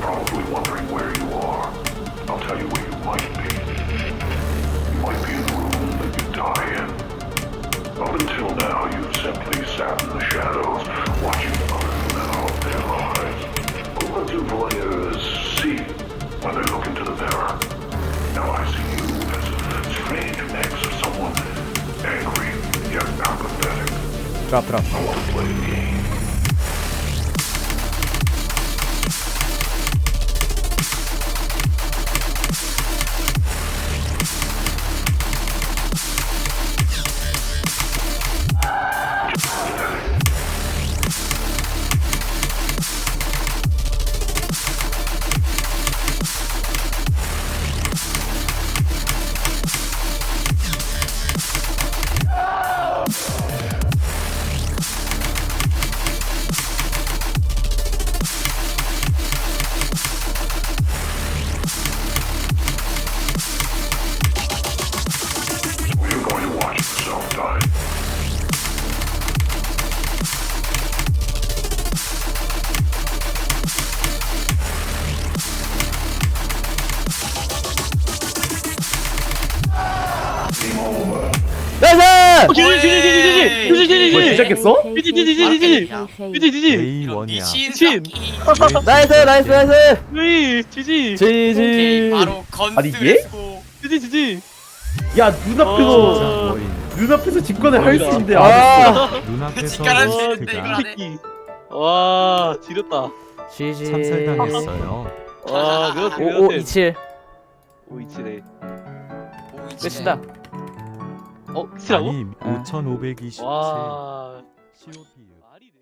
probably wondering where you are. I'll tell you where you might be. You might be in the room that you die in. Up until now, you've simply sat in the shadows, watching others out their lives. But what do voyeurs see when they look into the mirror? Now I see you as a strange mix of someone angry yet apathetic. Drop. I want to play a game. You're going to watch yourself die. Game over. 나이스! 지지. 뭐 시작했어? 지지. A1이야. 미친. 나이스! 으이 지지. 지지. 바로 아니, 건스레고 지지. 야 눈앞에서 거의 직관을 할 수 있는데 눈앞에서 직관할 수 있는데 리스트가 이걸 안 해. 새끼. 와 지렸다. 참살당했어요. 와 그렇지. 5527 527에. 끝이다. 끝이라고? 아니 5527 와. COP 말이 돼?